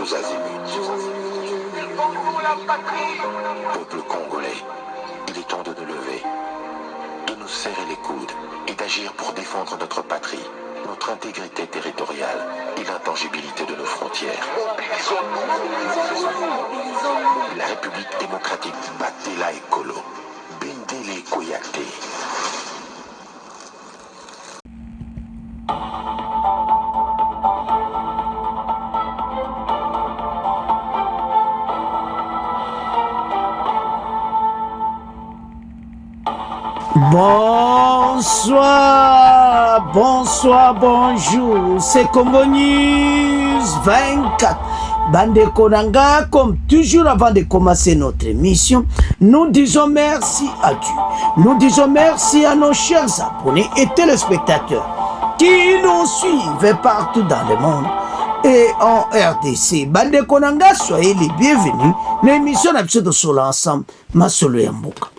tous azimuts. Peuple congolais, il est temps de nous lever, de nous serrer les coudes et d'agir pour défendre notre patrie, notre intégrité territoriale et l'intangibilité de nos frontières. La République démocratique Batela Ekolo, Bendele Koyate. Bonsoir, bonsoir, bonjour, c'est Congo News 24. Bande Konanga, comme toujours avant de commencer notre émission, nous disons merci à Dieu. Nous disons merci à nos chers abonnés et téléspectateurs qui nous suivent partout dans le monde et en RDC. Bande Konanga, soyez les bienvenus. L'émission d'Abside sur l'ensemble, Masolo Yamboka.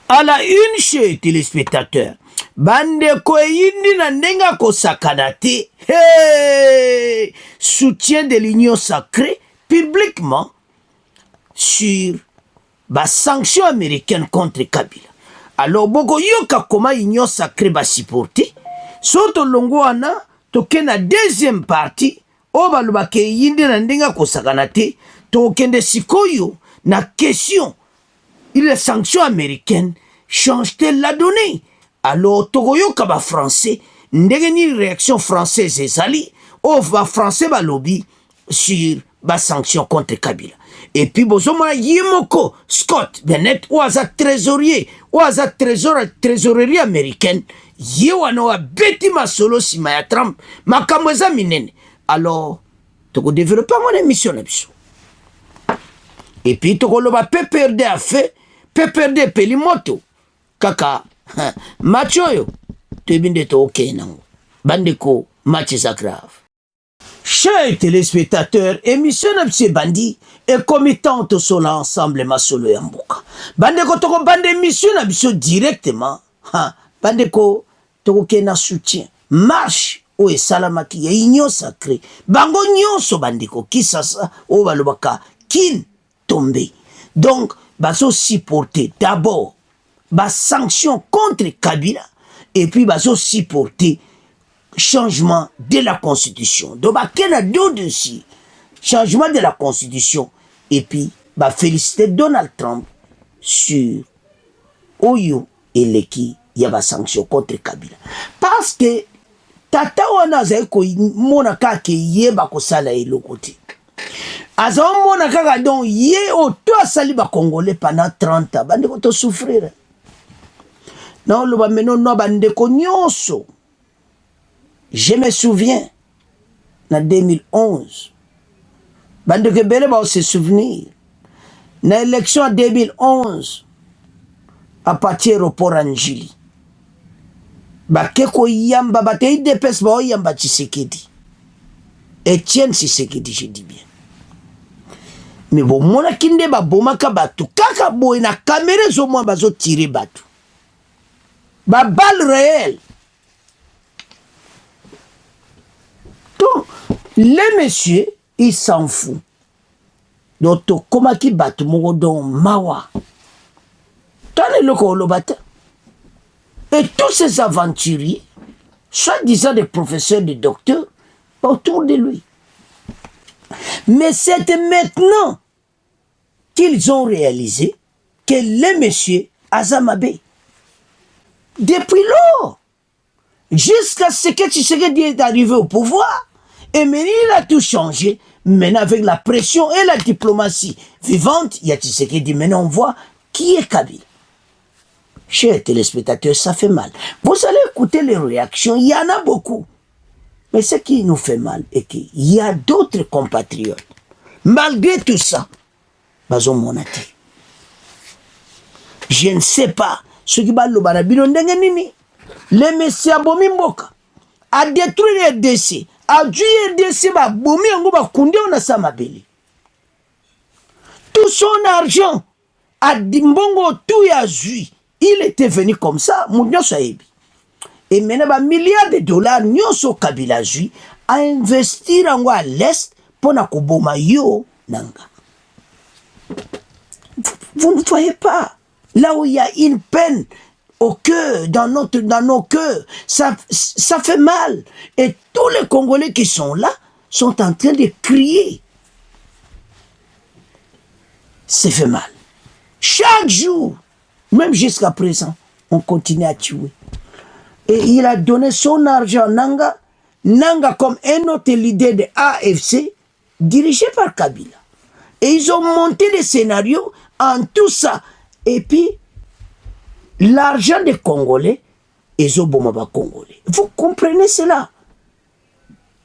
À la une chez téléspectateurs, bande koyindi na ndenga ko sakanate, hey, soutien de l'Union sacrée publiquement sur la sanction américaine contre Kabila. Alors boko yoka koma Union sacrée ba supporter, soto longo wana toke na deuxième partie, oba lubake yindi na ndenga ko sakanate, tokende sikoyo na question. Les sanctions américaines changent-elles la donnée? Alors, Togoyo Kaba français, ndegeni réaction française et sali, on va français ba lobby sur la sanction contre Kabila. Et puis, bozoma Yemoko Scott Bennett, ou aza trésorier, ou aza trésorerie américaine, yewano a beti masolo si maya Trump, makamweza minene. Alors, Togo développe mon émission là-dessus. Et puis, Togo loba PPRD a fait, PPRD pelimoto kaka machoyo tebinde to ok nango bandeko match ça grave. Chers téléspectateurs, émission n'abse bandi et committante sur l'ensemble masolo yamboka. Bandeko toko bande émission n'abse directement bandeko toko kena soutien marche o esalamaki ya union sacrée bango nyonso bandeko kisasa o balobaka kin tombe. Donc baso supporter d'abord bas sanction contre Kabila et puis baso supporter changement de la constitution. Donc bah quel a deux dossiers changement de la constitution et puis bah féliciter Donald Trump sur Oyo et Leki y a ba sanction contre Kabila parce que tata wana zaiko mona kake yeba ko sala elokoti. Azamona kaka donc ye auto asali ba congolais pendant 30 ans bande ko souffrir. Non le ba meno no bande ko nyonso. Je me souviens en 2011 bande ke bele ba se souvenir na élection en 2011 à partir au port Anjili. Ba ke ko yamba ba te IDPS ba yamba Tshisekedi. Etienne Tshisekedi je dis bien. Mais bon, mon akinde ba bomaka batu kaka boy na caméra zo moi bazo tirer batu ba balle réelle. Donc les messieurs ils s'en foutent. Donc comment qui batu mo don mawa tane loko lo bata et tous ces aventuriers soi-disant des professeurs, des docteurs autour de lui. Mais c'est maintenant qu'ils ont réalisé que les messieurs Azamabé, depuis lors, jusqu'à ce que Tshisekedi est arrivé au pouvoir, et maintenant il a tout changé. Maintenant avec la pression et la diplomatie vivante, il y a Tshisekedi. Maintenant on voit qui est Kabila. Chers téléspectateurs, ça fait mal. Vous allez écouter les réactions, il y en a beaucoup. Mais ce qui nous fait mal est qu'il y a d'autres compatriotes. Malgré tout ça, Bazo Monati. Je ne sais pas ce qui va le barabino ndengenini. Les messieurs Bomimboka a détruit les RDC. A tué les RDC, Bomi Angoba Koundé on a Samabeli. Tout son argent a Dimbongo tout a Zui. Il était venu comme ça, Mounio Saïbi. Et maintenant, milliards de dollars, Nyonso Kabila Zui a investi à l'Est pona koboma yo nanga. Vous ne voyez pas là où il y a une peine au cœur, dans nos cœurs, ça fait mal. Et tous les Congolais qui sont là sont en train de crier. Ça fait mal. Chaque jour, même jusqu'à présent, on continue à tuer. Et il a donné son argent, Nanga comme un autre leader de AFC, dirigé par Kabila. Et ils ont monté des scénarios en tout ça. Et puis, l'argent des Congolais, ils ont bomba Congolais. Vous comprenez cela?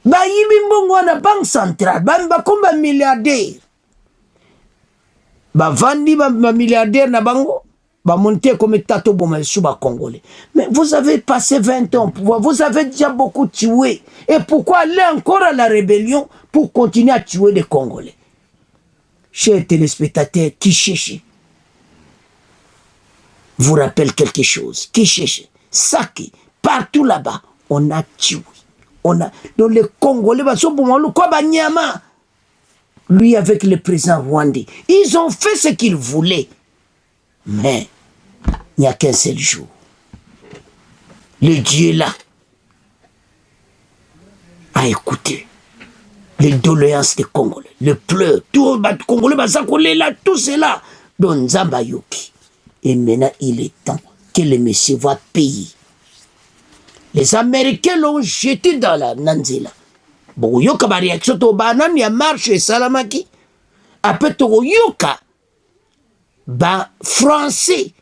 Ba yibimbongo na banque centrale, ba komba milliardaire. Ba vandi ba milliardaire na bango, ba monter comme tato bomba sous ba Congolais. Mais vous avez passé 20 ans au pouvoir, vous avez déjà beaucoup tué. Et pourquoi aller encore à la rébellion pour continuer à tuer les Congolais? Chers téléspectateurs, qui cherchent vous rappelle quelque chose. Qui cherche? Saki, partout là-bas, on a tué. On a, donc les Congolais, lui avec le président rwandais, ils ont fait ce qu'ils voulaient. Mais il n'y a qu'un seul jour. Le Dieu là a écouté les doléances des Congolais, le pleur, tout les Congolais, là, tout cela, dans Zambayoki. Et maintenant, il est temps que le monsieur va payer. Les Américains l'ont jeté dans la Nanzela. Bon, yoka ba réaction to banan ya marche et salamaki. Après to yoka ba français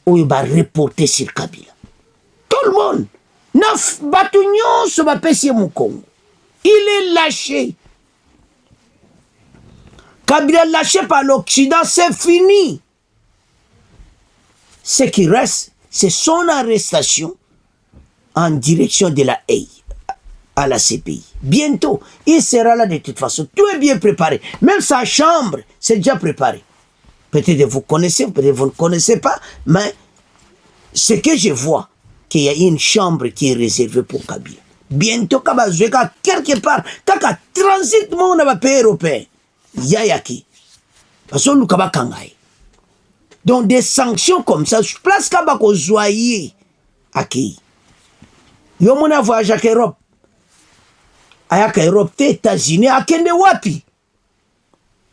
ou ba reporter sur Kabila. Tout le monde. Naf batunion se va passer mon Congo. Il est lâché. Kabila lâché par l'Occident, c'est fini. Ce qui reste, c'est son arrestation en direction de la haie à la CPI. Bientôt, il sera là de toute façon. Tout est bien préparé. Même sa chambre, c'est déjà préparé. Peut-être vous connaissez, peut-être vous ne connaissez pas, mais ce que je vois, qu'il y a une chambre qui est réservée pour Kabila. Bientôt, quelque part, quand transit mon pays européen, Yayaki, parce que nous avons Kangai. Donc des sanctions comme ça, place Kabako Zoye, Aki. Yo mona voyage à Europe. Ayaka Europe, États-Unis, akende wapi.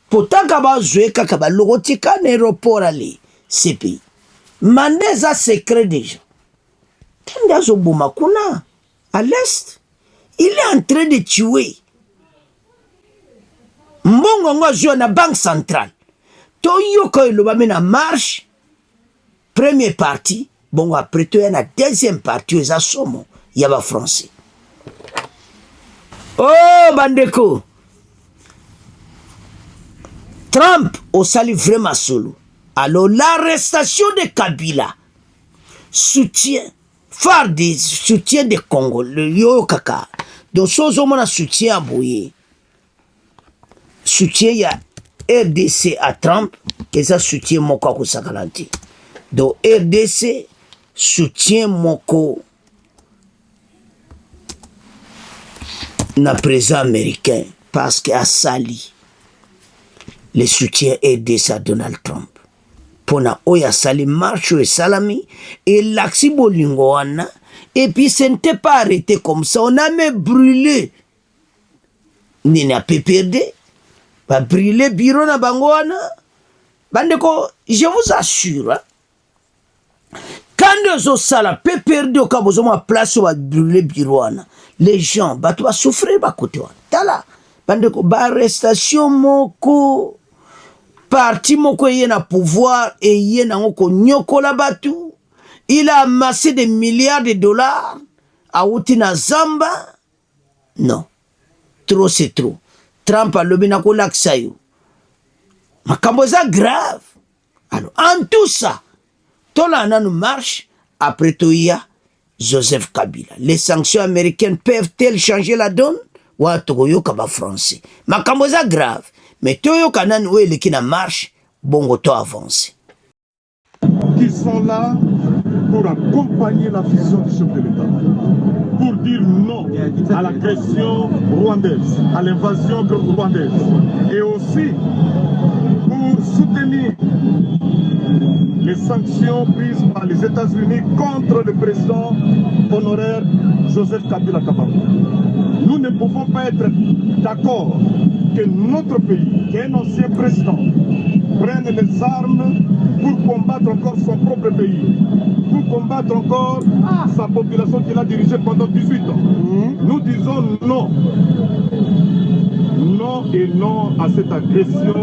Pourtant kaba Zoye kakaba logotika n'aéroport ali, ces pays. Mandeza secret déjà. Kenda Zobuma kuna, à l'est, il est en train de tuer. Mbongo ngo Zoye na banque centrale. Toyo ko il va mener en marche. Première partie, bon après toi la deuxième partie aux assommo, il y a français. Oh bandeko. Trump au sali vraiment solo. Alors l'arrestation de Kabila soutien phare des soutien de Congo, le yo kaka. Donc sozo mona soutien aboyé. Soutien ya RDC à Trump, et ça soutient Moko Kusakalanti. Donc RDC soutient Moko na président américain parce qu'il a sali le soutien RDC à Donald Trump. Pona oya sali marche et salami et l'axi bolingoana et puis ce n'était pas arrêté comme ça, on a même brûlé. Nina PPRD. Va brûler bureau na bangoana. Bandeko, je vous assure, hein, quand les osala peut perdre au cas où on place va brûler bureau na, les gens va souffrir ba côté wa. Tala, bandeko ba arrestation moko parti moko yena pouvoir et yena ngoko nyokola batu. Il a amassé des milliards de dollars à Outina Zamba. Non, trop c'est trop. Trump a lobby nako laksayo. Makamboza grave. Alors, en tout ça, tola nanu marche, après tout il y a Joseph Kabila. Les sanctions américaines peuvent-elles changer la donne? Ou à Togoyo kaba français. Makamboza grave. Mais Toyo kanan ou ele qui na marche, bongo to avance. Qui sont là pour accompagner la fusion du chef de l'État. pour dire non à l'agression rwandaise, à l'invasion rwandaise, et aussi pour soutenir les sanctions prises par les États-Unis contre le président honoraire Joseph Kabila Kabange. Nous ne pouvons pas être d'accord que notre pays, qui est un ancien président, prenne les armes pour combattre encore son propre pays, pour combattre encore sa population qu'il a dirigée pendant 18 ans. Nous disons non. Non et non à cette agression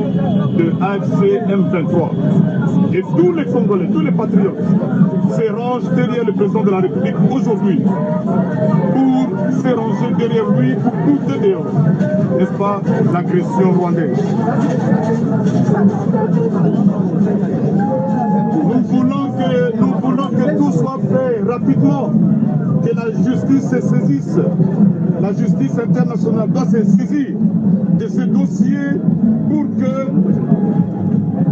de AFC M23. Et tous les Congolais, tous les patriotes se rangent derrière le président de la République aujourd'hui pour se ranger derrière lui pour pousser dehors, n'est-ce pas, l'agression rwandaise. Nous voulons que tout soit fait rapidement, que la justice se saisisse. La justice internationale doit se saisir de ce dossier pour que,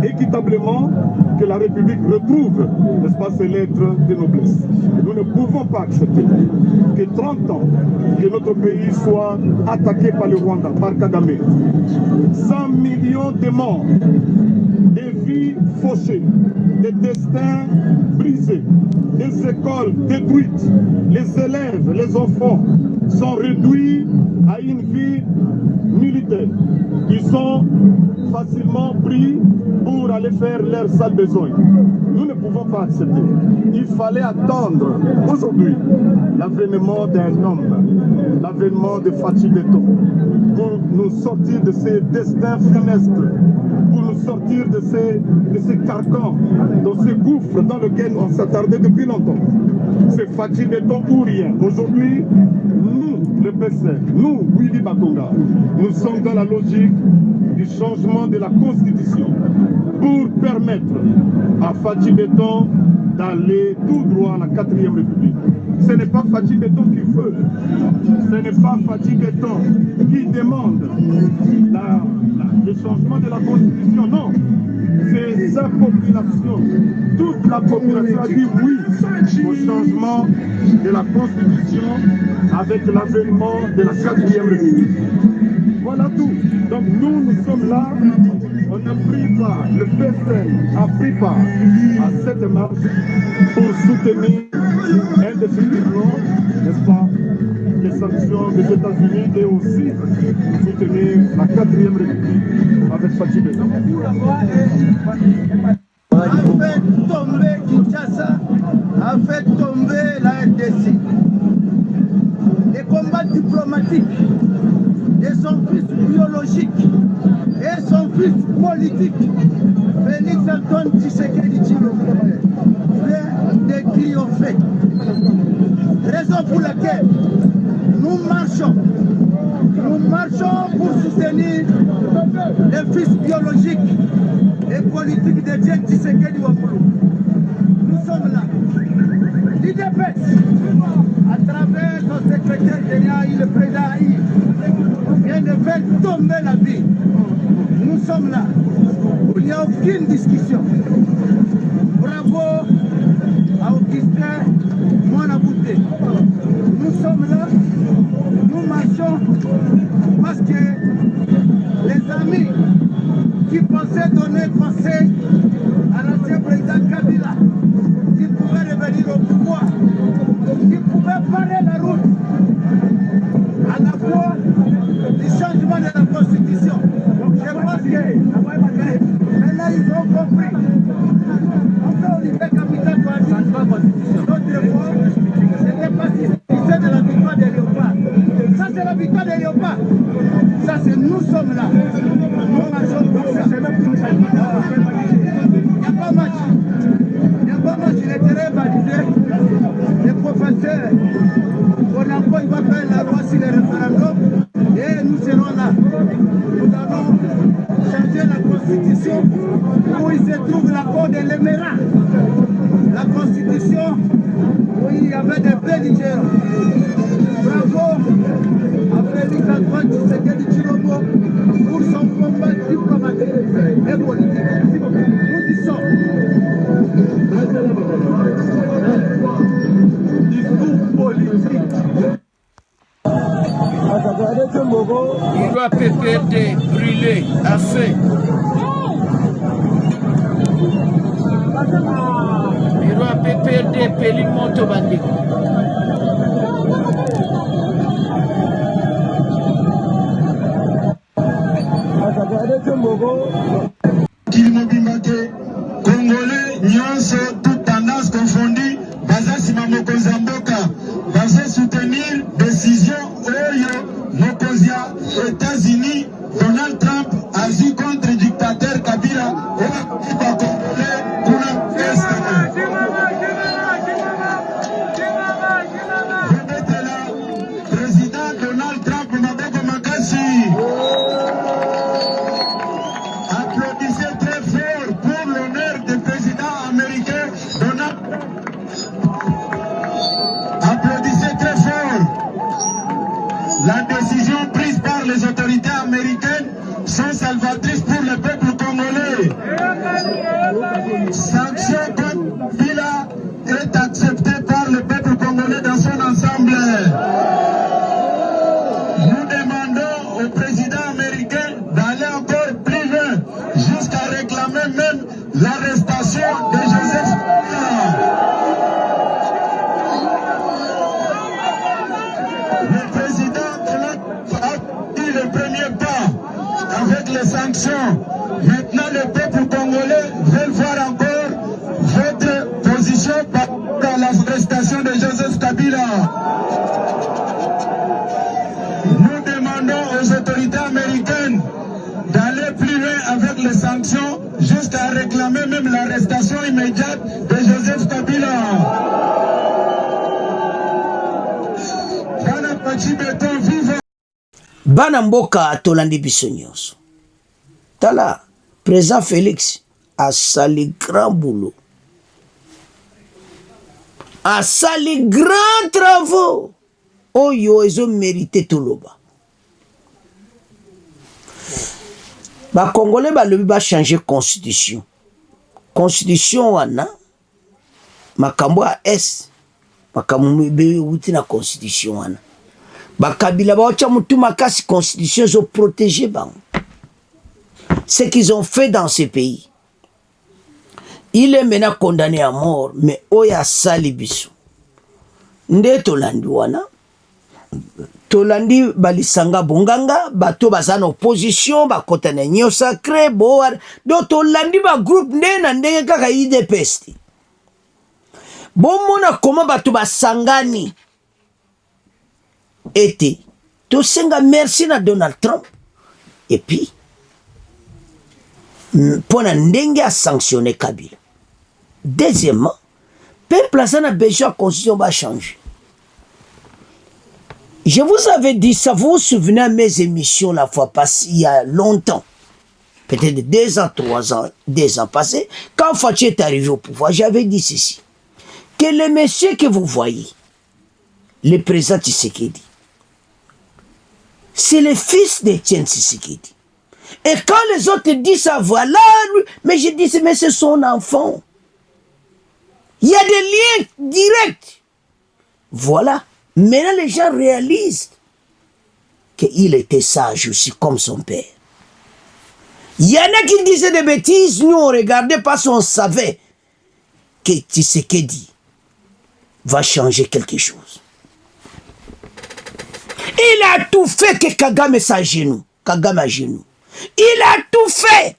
équitablement, que la République retrouve, n'est-ce pas, ses lettres de noblesse. Nous ne pouvons pas accepter que 30 ans que notre pays soit attaqué par le Rwanda, par Kagame. 100 millions de morts, des vies fauchées, des destins brisés, des écoles détruites, les élèves, les enfants sont réduits à une vie militaire. Ils sont facilement pris pour aller faire leurs sales besoins. Nous ne pouvons pas accepter. Il fallait attendre aujourd'hui l'avènement d'un homme, l'avènement de Fatou Beton, pour nous sortir de ces destins funestes, pour nous sortir de ces carcans, de ces gouffres dans lesquels on s'attardait depuis longtemps. C'est Fatou Beton ou rien. Aujourd'hui, nous, le PC, nous, Willy Bakonga, nous sommes dans la logique du changement de la Constitution pour permettre à Fatou Beton d'aller tout droit à la 4e République. Ce n'est pas Fatou Beton qui veut, ce n'est pas Fatou Beton qui demande le changement de la Constitution, non. C'est sa population, toute la population a dit oui au changement de la Constitution avec l'avènement de la 4e République. Voilà tout. Donc nous sommes là, on a pris part, le PSN a pris part à cette marche pour soutenir indéfiniment, n'est-ce pas, les sanctions des États-Unis et aussi soutenir la 4e République avec Fatou Beton. A fait tomber Kinshasa, a fait tomber la RDC. Les combats diplomatiques de son fils biologique et son fils politique, Félix Antoine Tshisekedi Tshilombo, vient de triompher. Raison pour laquelle nous marchons pour soutenir les fils biologiques et politiques de Dieu Tshisekedi Wambulu. Nous sommes là. L'IDPS, à travers son secrétaire général, le président Aïe, vient de faire tomber la vie. Nous sommes là. Il n'y a aucune discussion. Bravo à Augustin Mwanabouté. Nous sommes là. Nous marchons parce que les amis qui pensaient donner conseil à l'ancien président Kabila, qui pouvait revenir au pouvoir, qui pouvait barrer la route à la fois du changement de la Constitution. Donc je pense que maintenant ils ont compris. Encore Olivier Capital doit dire notre fois, ce n'est pas si c'est de la victoire des léopards. Ça c'est la victoire des léopards. Ça c'est nous sommes là. Nous marchons pour ça. Il n'y a pas match. Il n'y a pas match. Il est très validé. Les professeurs, Bonampo, il va faire la loi sur les référendums et nous serons là. Nous allons changer la Constitution où il se trouve l'accord de l'Éméra. La Constitution où il y avait des belligérants. Bravo à Félix Antoine Tshisekedi Tshilombo pour son combat diplomatique et politique. Nous y sommes. Discours politique. Bureau PPRD brûlé à feu. Bureau PPRD Pelimoto Bandiko. Congolais, nyonso, toute tendance confondue, Bazasi Mokonzi Mboka, va soutenir décision Oyo Mokonzia États-Unis, Donald Trump agit contre le dictateur Kabila, Congolais, président Donald Trump, Maboko Makasi. Applaudissez très fort pour l'honneur du président américain Donald Trump. Applaudissez très fort. La décision prise par les autorités américaines sont salvatrices pour le peuple congolais. Sanction contre Bila est acceptée par le peuple congolais dans son ensemble. Nous demandons au président américain d'aller encore plus loin, jusqu'à réclamer même l'arrestation de Joseph Kabila. Le président a pris le premier pas avec les sanctions. Maintenant, le peuple congolais veut voir encore votre position par rapport à l'arrestation de Joseph Kabila. Nous demandons aux autorités américaines d'aller plus loin avec les sanctions jusqu'à réclamer même l'arrestation immédiate de Joseph Kabila. Bana Pachi Beton vivant. Bana mboka tolandi biso nyonso. Tala, président Félix a sali grand boulot. A sali grand travaux. Oyo ils ont mérité tout le bas. Ba Congolais balobi ba changer constitution. Constitution wana makambo a S makambo be uti na constitution wana. Ba Kabila ba ocha mutu makasi constitution zo protéger bango. Ce qu'ils ont fait dans ce pays. Il est maintenant condamné à mort, mais oya sali biso. Nde tolandi wana. Tolandi balisanga bonganga, bato baza na opposition, bakota na nyo sacré, boar. Do tolandi ba groupe nde na ndenge kaka IDPS. Bomona koma bato basangani. Ete, tosenga merci na Donald Trump. Et puis, pona ndenge a sanctionné Kabila. Deuxièmement, peuple a na besoin de constitution va changer. Je vous avais dit ça, vous vous souvenez de mes émissions la fois passée, il y a longtemps, peut-être 2 ans, 3 ans, 2 ans passés, quand Fachi est arrivé au pouvoir, j'avais dit ceci, que le monsieur que vous voyez, le président Tshisekedi, c'est le fils d'Etienne Tshisekedi. Et quand les autres disent ça, voilà, lui, mais je dis, mais c'est son enfant. Il y a des liens directs. Voilà. Maintenant, les gens réalisent qu'il était sage aussi, comme son père. Il y en a qui disaient des bêtises, nous on regardait parce qu'on savait que Tshisekedi va changer quelque chose. Il a tout fait que Kagame soit à genoux. Kagame à genoux. Il a tout fait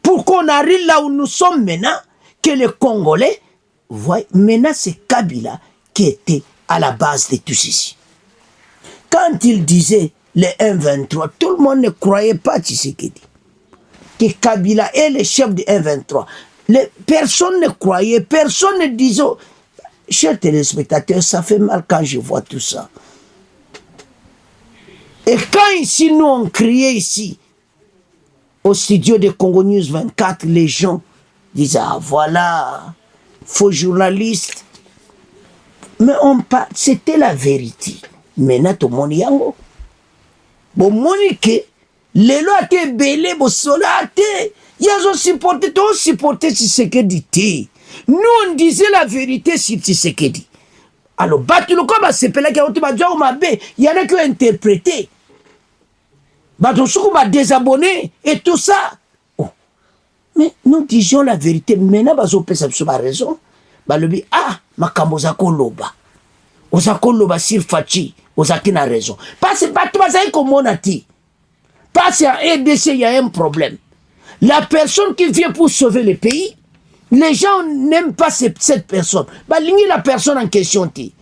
pour qu'on arrive là où nous sommes maintenant, que les Congolais voient. Maintenant, c'est Kabila qui était à la base de tout ceci. Quand il disait les 1-23, tout le monde ne croyait pas Tshisekedi. Que Kabila est le chef de 1-23. Personne ne croyait, personne ne disait. Chers téléspectateurs, ça fait mal quand je vois tout ça. Et quand ici, nous on criait ici, au studio de Congo News 24, les gens disaient, ah voilà, faux journaliste. Mais c'était la vérité. Maintenant, tout le monde y a. Bon, Monique, les lois étaient belées, bon, cela était. Ils ont supporté, tout supporté Tshisekedi. Nous, on disait la vérité sur Tshisekedi. Alors, Batulu, comme c'est là qu'il y a il y en a qui ont interprété. Badonsoukou va désabonner et tout ça. Oh. Mais nous disons la vérité. Maintenant, bazo pesa biso ba raison. Balobi ah makambo zako loba. Ozako loba sur Fachi, ozaki na raison. Parce que bato bazali komona ti. Parce qu'à RDC il y a un problème. La personne qui vient pour sauver le pays, les gens n'aiment pas cette personne. Balingi la personne en question ti.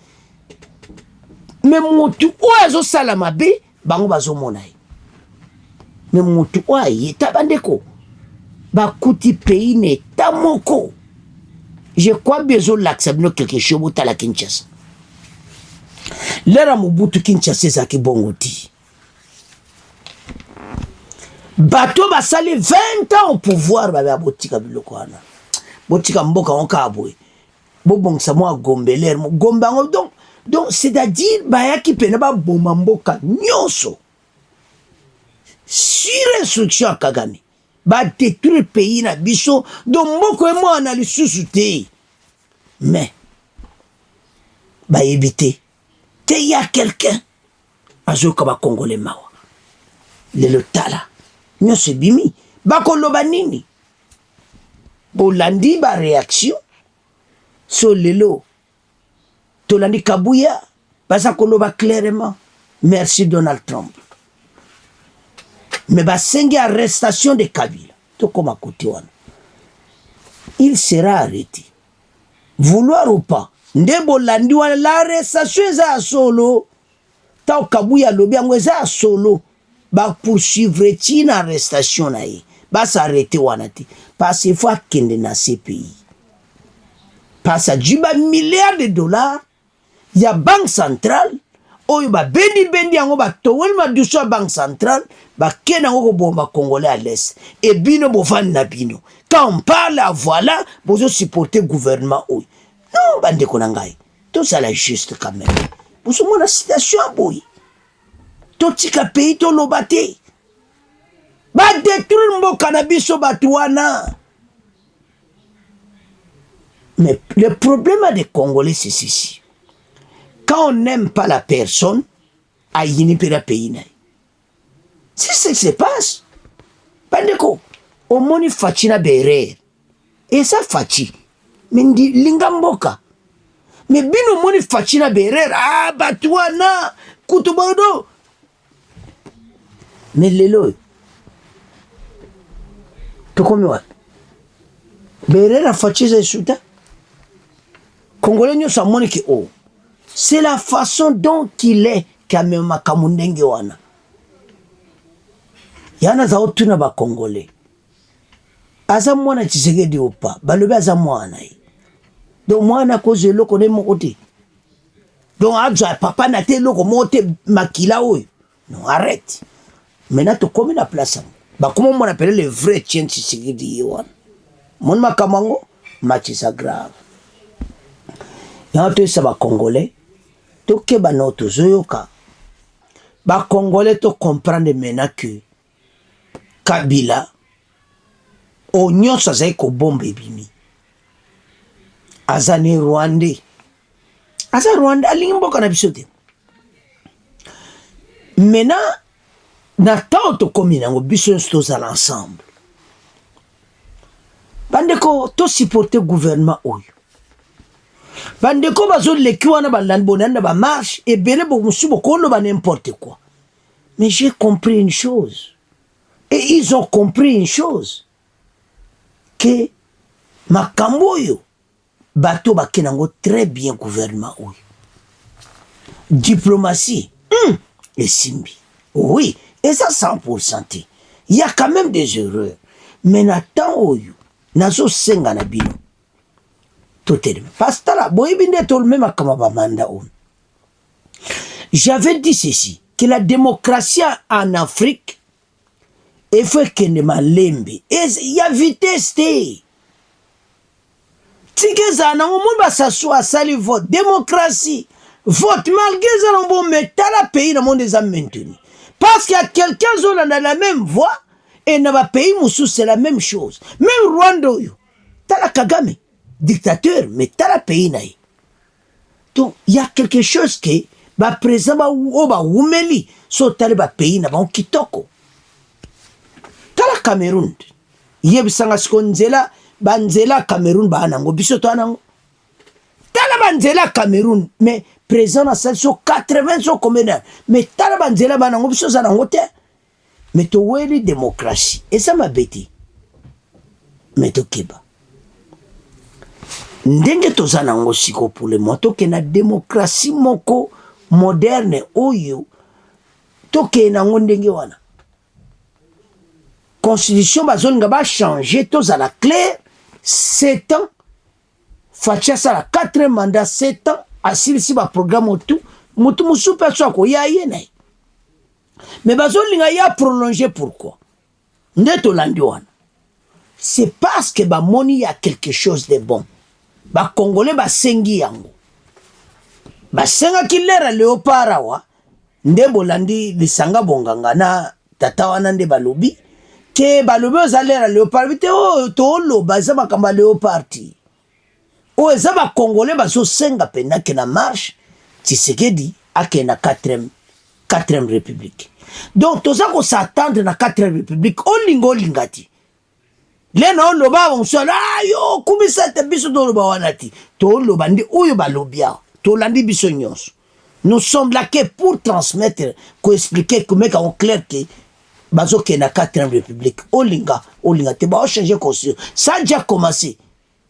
Mais mutu oazo salamabe bango bazo monai. Mais mutu oaye tabandeko. Bakuti pays ne tamoko. Je crois besoin l'accepter quelque chose au la Kinshasa. L'era Mobutu Kinshasa zaki bongoti. Bato basali 20 ans au pouvoir ba botika biloko wana. Botika mboka onkabwe. Bobongsa mo gombeler mo gombango donc c'est-à-dire bayaki pena ba bomba mboka nyonso. Sur instruction à Kagame. Ba détruire le pays na biso donc moko mo analyse sous-souté. Mais ba éviter qu'il y a quelqu'un azoka ba congolais mawa. Le tala. Nyonso bimi ba koloba nini? Bolandi ba réaction so lelo tolandi Kabuya basa koloba clairement merci Donald Trump. Mais basengi arrestation de Kabila to koma côté wana. Il sera arrêté. Vouloir ou pas. Ndebo landi wana l'arrestation eza solo. Ta Kabuya lobi yango eza solo. Ba poursuivre une arrestation na ye. Ba s'arrêter wana ti. Parce qu'il faut kende na CPI. Parce que juba milliards de dollars. Ya banque centrale. Oyo ba bendi yango ba towel ma duso banque centrale. Ba kena ngo bomba congolais à l'est. Et bino bofan na bino. Quand on parle à voilà, vous supporter gouvernement oyo. Non, bande konangai. Tout ça la juste quand même. Vous sommes la situation boy. Totika pays to lobate. Ba détruire mboka na biso batuana. Mais le problème des Congolais c'est ceci. Quand on n'aime pas la personne, aïni pe la pays na. C'est ce qui se passe. Bandeko, au moni fachina berer. Et ça fachi. Mendi lingamboka. Mais bino moni fachina berer. Ah, batuana. Kutubodo. Mais lelo. Tokomi wat. Berer a fachiza isuta. Congolais nyo sa moni ki oh. C'est la façon dont il est kamema kamundenge wana. Yana za otuna ba Congolais. Aza mwana Tshisekedi opa, balobi aza mwana ye. Donc mwana koze loko ne mokote. Donc adja papa na te loko mote makila oyo. Non, arrête. Maintenant to komi na place. Ba comment on appelle le vrai tien Tshisekedi wana. Mon makamango matisa grave. Yana to sa ba Congolais. To ke ba noto zoyoka. Ba Congolais to comprendre maintenant que Kabila onyo sa ko bombe bimi. Azane Rwandais. Aza Rwanda alimboka na bisote. Maintenant na tauto komina ngo biso stos à l'ensemble. Bandeko to supporter gouvernement oyo. Bandeko bazo lekiwana balandbonanda ba marche et bele bo musubo kono ba n'importe quoi. Mais j'ai compris une chose. Et ils ont compris une chose. Que Makamboyo, bato bakenango très bien gouvernement, oui. Diplomatie, et simbi. Oui, et ça 100%. Il y a quand même des erreurs. Mais Nathan Oyo, nazo senga na bino. Tout est même. Parce que là, boybinde tout le même akamaba manda on. J'avais dit ceci, que la démocratie en Afrique, il faut qu'il ne m'alembe. Et il y a vitesse. Tigezana, au monde s'assoit, sali vote, démocratie, vote, malgré ça, on va mettre la pays dans le monde des âmes maintenus. Parce qu'il y a quelqu'un qui a la même voix, et dans le pays, c'est la même chose. Même Rwanda, t'as la Kagame, dictateur, mais t'as la pays. Donc, il y a quelque chose qui, bah, présent, bah, oumeli, so t'as le pays, n'a pas kitoko. Cameroun yebisanga siko nzela banzela Cameroun banango biso to anango tala banzela Cameroun mais présent na salle so 80 so combien mais tala banzela banango biso za nango te mais to weli démocratie et ça m'a bêté mais to keba ndenge to za nango siko pour le moto que na démocratie moko moderne oyo to ke nango ndenge wana constitution bazonga ba changer to za la clair 7 ans fatia ça la 4e mandat 7 ans asilisi ba programme tout mutu musupe so ko ya yene mais bazolinga ya prolonger pourquoi ndeto landi wana c'est parce que ba moni ya quelque chose de bon ba congolais ba sengi yango ba senga kilera leopara wa ndembo landi lisanga bonganga na tata wana nde balobi ke balobi ozalera leopard bite o to loba za makamba leopardi o eza ba congolais bazo senga pena ke na marche Tshisekedi ake na 4e république donc toza ko s'attendre na 4e république olingo lingati lena loba on so yo kumisa te biso do loba wanati to loba ndi oyo balobia to landi biso nyonso. Nous sommes là que pour transmettre, pour expliquer comment on clair que bazo ke na 4e république olinga te ba changer constitution ça a déjà commencé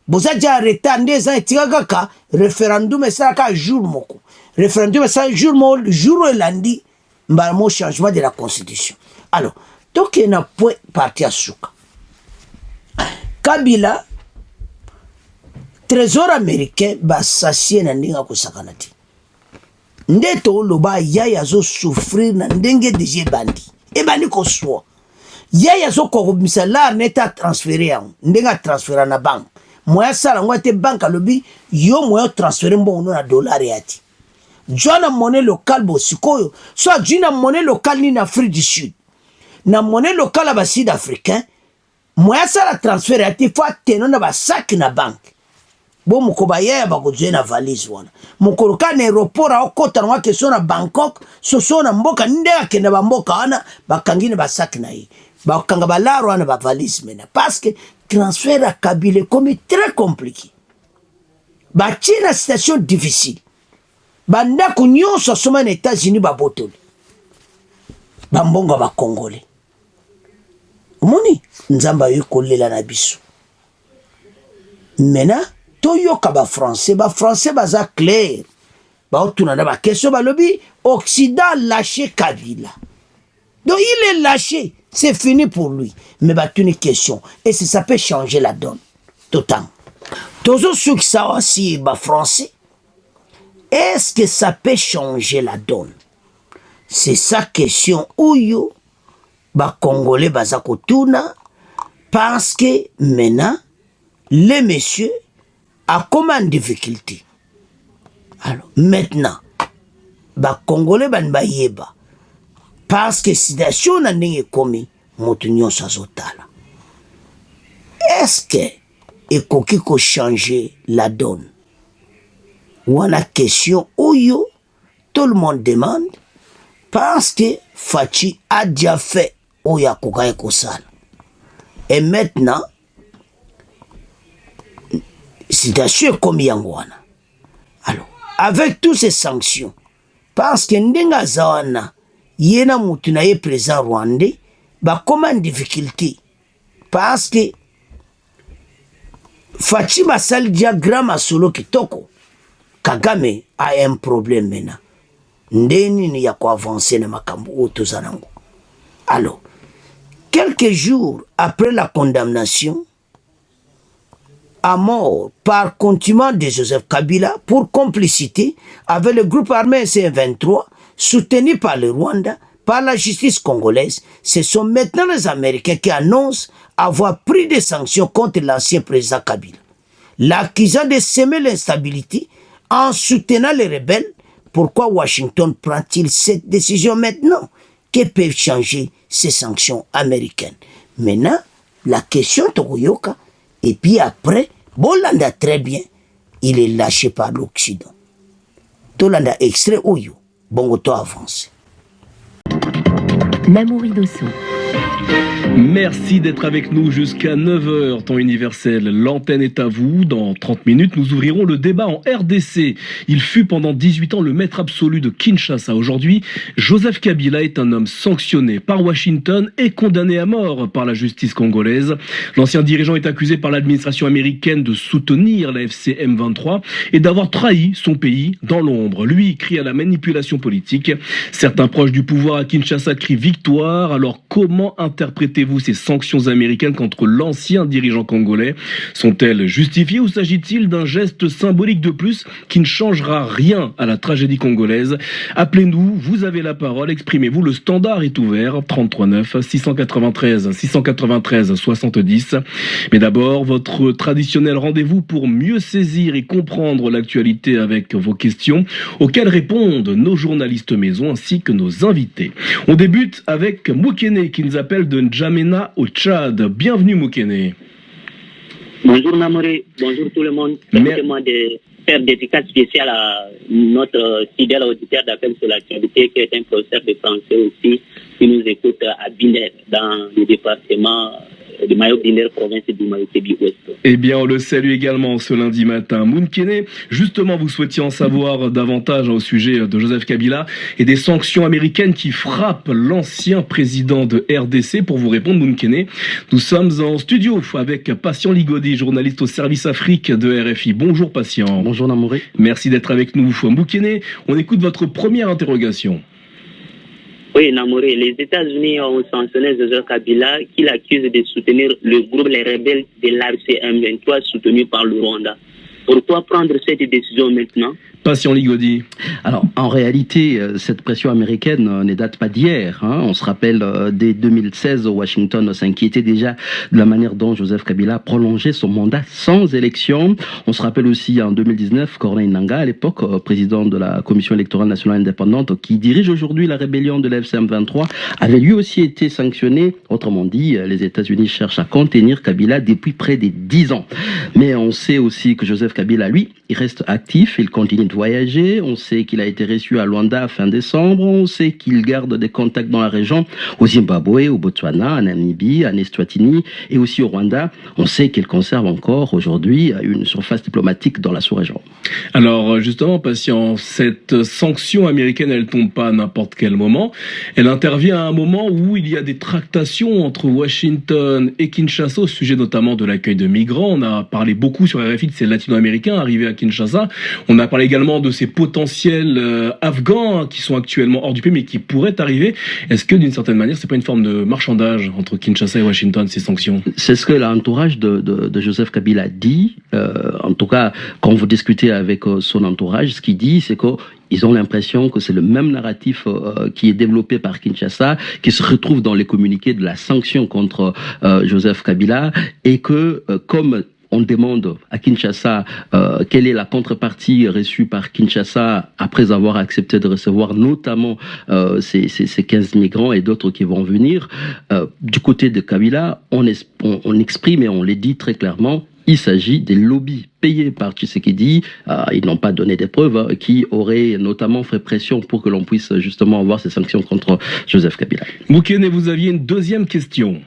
boza déjà arrêté ndeza etikaka référendum et ça ka jour moko référendum ça jour elandi mbamo changement de la constitution. Alors donc il y a un point parti à souka Kabila trésor américain ba sassie na ndinga kusakana ti ndeto loba yaya zo souffrir na ndenge deje bandi e bandi ko so yaya zo ko misala neta transférer yango ndenga transférer na banque moya sala ngote banque lobi yo moya transférer mbono na dollar yati jona monnaie locale bosikoyo so jina monnaie locale ni na Afrique du Sud na monnaie locale ba sud africain moya sala transférer yati fa teno na ba sac na banque bo mukoba yaya bakozwe na valise wana mukoloka na aéroport akota na keso na Bangkok so na mboka nde akenda ba mboka wana bakangine ba sac na yi bakanga balaro wana ba valise mena parce que transfert à Kabila comme très compliqué ba china situation difficile banda kunyonso soma na États-Unis ba botoli ba mbongo ba congolais moni nzamba yokolela na biso mena toyoka ba français baza clair ba otuna na ba question ba lobi Occident lâché Kabila donc il est lâché c'est fini pour lui mais ba une question et ça peut changer la donne total tozo ceux qui ça aussi ba français est-ce que ça peut changer la donne c'est sa question oyo ba congolais baza kotuna parce que maintenant les messieurs a comme en difficulté. Alors, maintenant, ba Congolais ban ba yeba. Parce que situation na ndenge komi, motu nyonso azotala. Est-ce que ekoki ko changer la donne? Ou la question oyo, tout le monde demande, parce que Fachi a déjà fait oya koka ekosala. Et maintenant, situation comme yangwana. Alors, avec toutes ces sanctions, parce que ndenga zawana, yena mutuna ye présent rwandais, ba comme en difficulté. Parce que Fatima sal diagramme à solo kitoko, Kagame a un problème maintenant. Ndeni ni ya ko avancer na makambo otozanango. Alors, quelques jours après la condamnation à mort par contumace de Joseph Kabila pour complicité avec le groupe armé C23 soutenu par le Rwanda, par la justice congolaise, ce sont maintenant les Américains qui annoncent avoir pris des sanctions contre l'ancien président Kabila, l'accusant de semer l'instabilité en soutenant les rebelles. Pourquoi Washington prend-il cette décision maintenant? Que peuvent changer ces sanctions américaines? Maintenant, la question Togoyoka, et puis après, Bolanda très bien, il est lâché par l'Occident. Tolanda extrait Oyo, Bongoto avance. Namouri Dosso. Merci d'être avec nous jusqu'à 9h, temps universel. L'antenne est à vous. Dans 30 minutes, nous ouvrirons le débat en RDC. Il fut pendant 18 ans le maître absolu de Kinshasa. Aujourd'hui, Joseph Kabila est un homme sanctionné par Washington et condamné à mort par la justice congolaise. L'ancien dirigeant est accusé par l'administration américaine de soutenir la FC M23 et d'avoir trahi son pays dans l'ombre. Lui crie à la manipulation politique. Certains proches du pouvoir à Kinshasa crient victoire. Alors comment interprétez-vous ces sanctions américaines contre l'ancien dirigeant congolais? Sont-elles justifiées ou s'agit-il d'un geste symbolique de plus qui ne changera rien à la tragédie congolaise? Appelez-nous, vous avez la parole, exprimez-vous, le standard est ouvert, 33 9 693 693 70. Mais d'abord, votre traditionnel rendez-vous pour mieux saisir et comprendre l'actualité avec vos questions, auxquelles répondent nos journalistes maison ainsi que nos invités. On débute avec Moukene qui nous appelle de N'Djamena au Tchad. Bienvenue Moukene. Bonjour Namoré, bonjour tout le monde. Permettez-moi de faire dédicace spéciale à notre fidèle auditeur d'appel sur l'actualité qui est un professeur de français aussi qui nous écoute à Biner dans le département de Mayo-Biner, province du Mayo-Kébi-Ouest. Eh bien, on le salue également ce lundi matin. Moukene, justement, vous souhaitiez en savoir davantage au sujet de Joseph Kabila et des sanctions américaines qui frappent l'ancien président de RDC. Pour vous répondre, Moukene, nous sommes en studio avec Patient Ligodi, journaliste au service Afrique de RFI. Bonjour Patient. Bonjour Namoré. Merci d'être avec nous. Moukene, on écoute votre première interrogation. Oui, Namoré, les États-Unis ont sanctionné Joseph Kabila qui l'accuse de soutenir le groupe Les Rebelles de l'AFC M23 soutenu par le Rwanda. Pourquoi prendre cette décision maintenant? Patient Ligodi. Alors, en réalité, cette pression américaine ne date pas d'hier. On se rappelle, dès 2016, Washington s'inquiétait déjà de la manière dont Joseph Kabila prolongeait son mandat sans élection. On se rappelle aussi, en 2019, Corneille Nangaa, à l'époque, président de la Commission électorale nationale indépendante, qui dirige aujourd'hui la rébellion de l'FCM 23, avait lui aussi été sanctionné. Autrement dit, les États-Unis cherchent à contenir Kabila depuis près de 10 ans. Mais on sait aussi que Joseph Kabila, lui, il reste actif, il continue de voyager, on sait qu'il a été reçu à Luanda fin décembre, on sait qu'il garde des contacts dans la région, au Zimbabwe, au Botswana, en Namibie, en Eswatini et aussi au Rwanda. On sait qu'il conserve encore aujourd'hui une surface diplomatique dans la sous-région. Alors justement, Patient, cette sanction américaine, elle tombe pas à n'importe quel moment. Elle intervient à un moment où il y a des tractations entre Washington et Kinshasa au sujet notamment de l'accueil de migrants. On a parlé beaucoup sur RFI de ces latino-américains arrivés à Kinshasa. On a parlé également de ces potentiels Afghans qui sont actuellement hors du pays mais qui pourraient arriver. Est-ce que d'une certaine manière, c'est pas une forme de marchandage entre Kinshasa et Washington, ces sanctions? C'est ce que l'entourage de Joseph Kabila dit. En tout cas, quand vous discutez avec son entourage, ce qu'il dit, c'est que ils ont l'impression que c'est le même narratif qui est développé par Kinshasa, qui se retrouve dans les communiqués de la sanction contre Joseph Kabila, et que comme on demande à Kinshasa quelle est la contrepartie reçue par Kinshasa après avoir accepté de recevoir notamment ces 15 migrants et d'autres qui vont venir. Du côté de Kabila, on exprime et on les dit très clairement, il s'agit des lobbies payés par Tshisekedi, ils n'ont pas donné des preuves, qui auraient notamment fait pression pour que l'on puisse justement avoir ces sanctions contre Joseph Kabila. Moukene, vous aviez une deuxième question.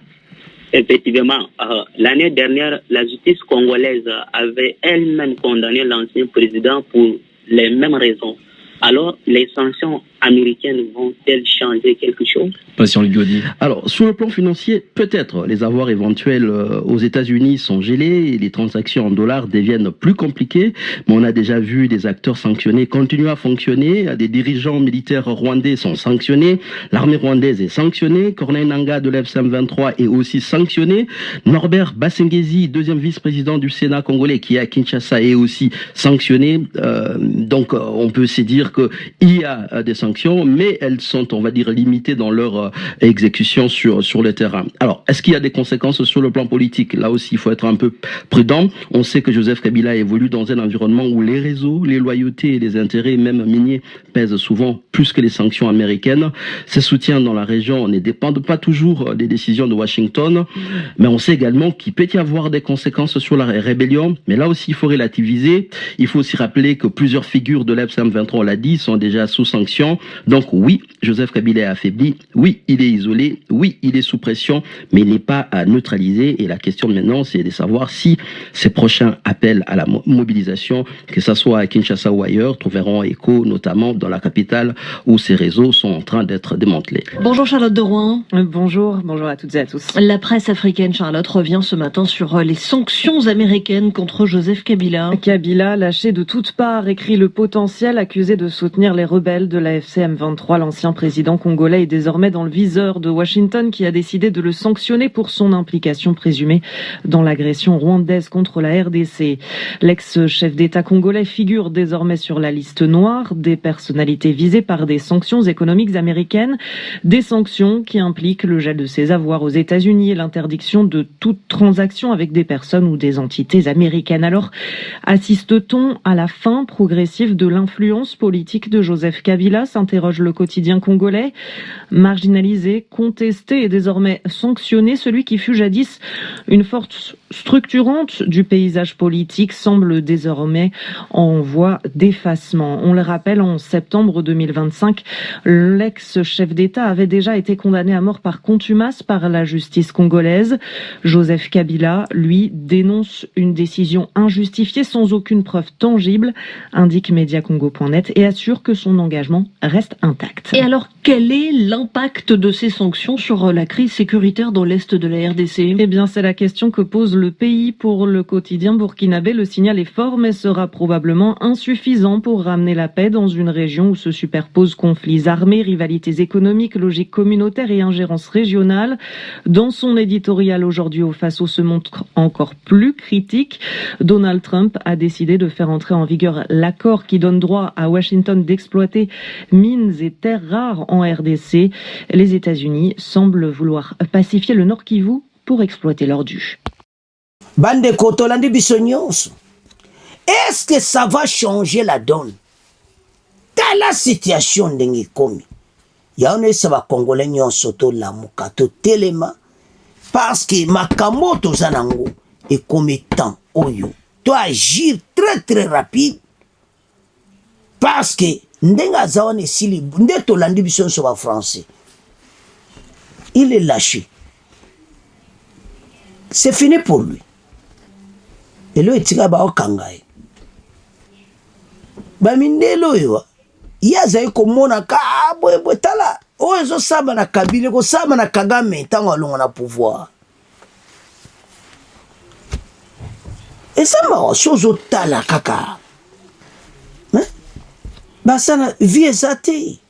Effectivement, l'année dernière, la justice congolaise avait elle-même condamné l'ancien président pour les mêmes raisons. Alors, les sanctions américaines vont-elles changer quelque chose? Patient Ligodi. Alors, sur le plan financier, peut-être. Les avoirs éventuels aux États-Unis sont gelés et les transactions en dollars deviennent plus compliquées. Mais on a déjà vu des acteurs sanctionnés continuer à fonctionner. Des dirigeants militaires rwandais sont sanctionnés. L'armée rwandaise est sanctionnée. Corneille Nangaa de l'FCM 23 est aussi sanctionné. Norbert Bassengezi, deuxième vice-président du Sénat congolais, qui est à Kinshasa, est aussi sanctionné. Donc, on peut se dire qu'il y a des sanctions, mais elles sont, on va dire, limitées dans leur exécution sur le terrain. Alors, est-ce qu'il y a des conséquences sur le plan politique? Là aussi, il faut être un peu prudent. On sait que Joseph Kabila évolue dans un environnement où les réseaux, les loyautés et les intérêts, même miniers, pèsent souvent plus que les sanctions américaines. Ces soutiens dans la région ne dépendent pas toujours des décisions de Washington, mais on sait également qu'il peut y avoir des conséquences sur la rébellion. Mais là aussi, il faut relativiser. Il faut aussi rappeler que plusieurs figures de l'FCM 23, on l'a dit, sont déjà sous sanction. pression. Donc oui, Joseph Kabila est affaibli, oui, il est isolé, oui, il est sous pression, mais il n'est pas neutralisé. Et la question maintenant, c'est de savoir si ces prochains appels à la mobilisation, que ce soit à Kinshasa ou ailleurs, trouveront écho, notamment dans la capitale où ces réseaux sont en train d'être démantelés. Bonjour Charlotte de Rouen. Bonjour à toutes et à tous. La presse africaine, Charlotte, revient ce matin sur les sanctions américaines contre Joseph Kabila. Kabila, lâché de toutes parts, écrit Le Potentiel, accusé de soutenir les rebelles de la FCM23. L'ancien président congolais est désormais dans le viseur de Washington, qui a décidé de le sanctionner pour son implication présumée dans l'agression rwandaise contre la RDC. L'ex-chef d'État congolais figure désormais sur la liste noire des personnalités visées par des sanctions économiques américaines, des sanctions qui impliquent le gel de ses avoirs aux États-Unis et l'interdiction de toute transaction avec des personnes ou des entités américaines. Alors, assiste-t-on à la fin progressive de l'influence politique de Joseph Kabila, s'interroge le quotidien congolais. Marginalisé, contesté et désormais sanctionné, celui qui fut jadis une force structurante du paysage politique semble désormais en voie d'effacement. On le rappelle, en septembre 2025, l'ex-chef d'État avait déjà été condamné à mort par contumace par la justice congolaise. Joseph Kabila, lui, dénonce une décision injustifiée sans aucune preuve tangible, indique Mediacongo.net, et assure que son engagement reste intact. Et alors, quel est l'impact de ces sanctions sur la crise sécuritaire dans l'est de la RDC ? Eh bien, c'est la question que pose le pays. Pour le quotidien burkinabé, le signal est fort, mais sera probablement insuffisant pour ramener la paix dans une région où se superposent conflits armés, rivalités économiques, logiques communautaires et ingérences régionales. Dans son éditorial aujourd'hui, au Faso se montre encore plus critique. Donald Trump a décidé de faire entrer en vigueur l'accord qui donne droit à Washington d'exploiter mines et terres rares en RDC. Les États-Unis semblent vouloir pacifier le Nord Kivu pour exploiter leur dû. Bande Kotolandi Bissonyos, est-ce que ça va changer la donne? Dans la situation de komi, yaone saba Congolais nyon soto la mukato telema parce que makamoto zanango et comme temps oyo doit agir très très rapide parce que ndenga zaone sili nde tolandi biso so ba français, il est lâché, c'est fini pour lui. Et là, il ba okangaye. Ba mindelo yo. Yaza ko mona ka bwe tala. O ezo saba na Kabila ko saba na Kagame tango alonga na pouvoir. Et ça m'a chose tala kaka. Hein? Ba sana vie zate.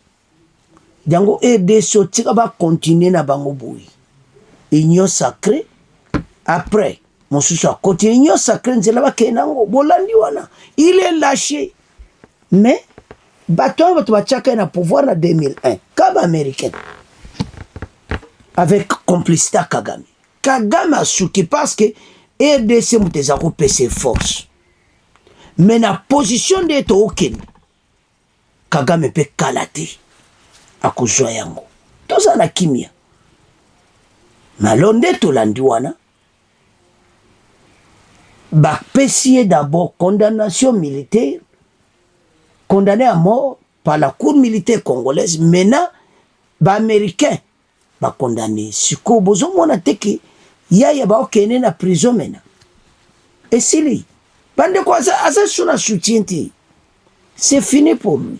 Jango RDC tika ba continuer na bango boui. Union sacrée après mon sous à côté union sacrée nzela ba kenango bolandi wana. Il est lâché. Mais bateau va chaka na pouvoir en 2001 comme américain avec complicité Kagame. Kagame a souki parce que RDC muteza ko PC force. Mais na position d'être aucune. Kagame peut kalater à kuzwa yango. Toza na kimia. Malonde to landiwana. Bakpesier d'abord condamnation militaire, condamné à mort par la cour militaire congolaise. Maintenant, les Américains sont condamnés. Si vous avez dit qu'il y a une prison maintenant. Et si lui, pendant quoi ça a soutien, c'est fini pour lui.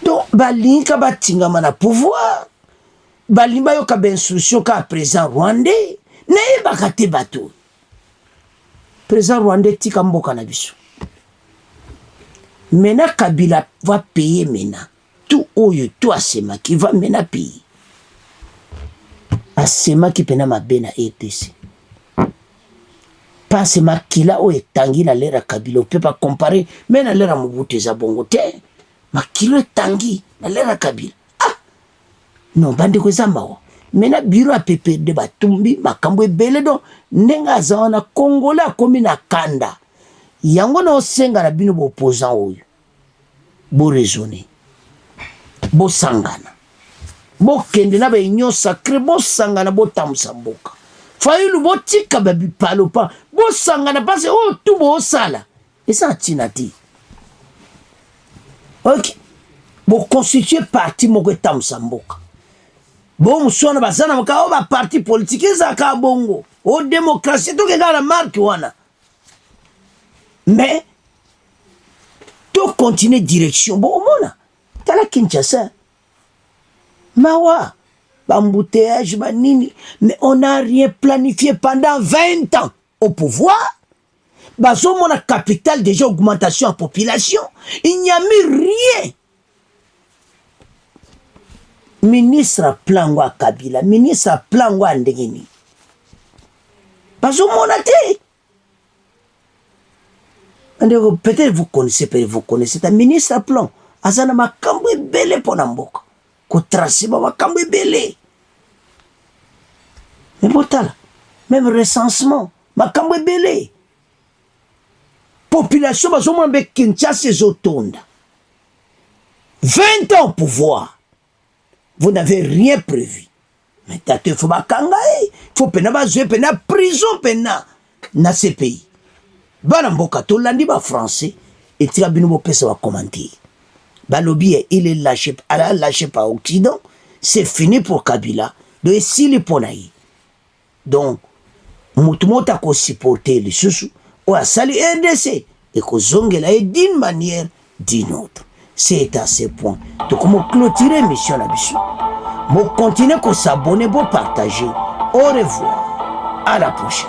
Donc, balinka batinga mana pouvoir, balimba yo ka instruction ka président rwandais. Naye bakate bato. Président rwandais tika mboka na biso. Maintenant Kabila va payer maintenant. Tout oyo, tout asema qui va maintenant payer. Asema qui pena mabena RDC. Pas asema kila o etangi na lera Kabila. On peut pas comparer. Mais na lera Mobutu za bongo te. Ma kilo etangi na lera Kabila. Ah! Non, bande ko zambao. Mena biro a pepe de batumbi makambo ebele do ndenga zawana Kongola komi na kanda yango na osenga na bino bo opposant oyo bo raisonner bo sangana bo kende na ba union sacrée bo sangana bo tamsa mboka fayulu bo tika ba bipalo pa bo sangana parce o tu bo sala et ça tinati ok boconstitue parti moko etambusa mboka bomuswana bazana maka ba parti politique ezaka bongo o démocratie tokeka na marque wana mais to continuer direction bon omona tala Kinshasa mawa bambouteillage banini mais on n'a rien planifié pendant 20 ans au pouvoir bazomona capital déjà augmentation en population il n'y a mis rien ministre plan wa Kabila ministre plan wa ndengeni bazomona te peut-être vous connaissez un ministre plan azana makambo ebele pona mboka ko tracer ba makambo ebele mais botala même recensement makambo ebele population bazomona be Kinshasa ezotonda 20 ans au pouvoir. Vous n'avez rien prévu. Mais il faut bakanga, il faut pena bazwe pena prison pena na ces pays. Bana mboka to landi ba français et tira bino bo pesa wa commenter. Ba lobby il est lâché par Occident, c'est fini pour Kabila. Donc si les ponaï. Donc mutu mota ko supporter les sous ou a sali RDC et ko zongela d'une manière d'une autre. C'est à ce point. Donc, comment clôturer mission à Bissou? Vous continuez à s'abonner, vous partager. Au revoir. À la prochaine.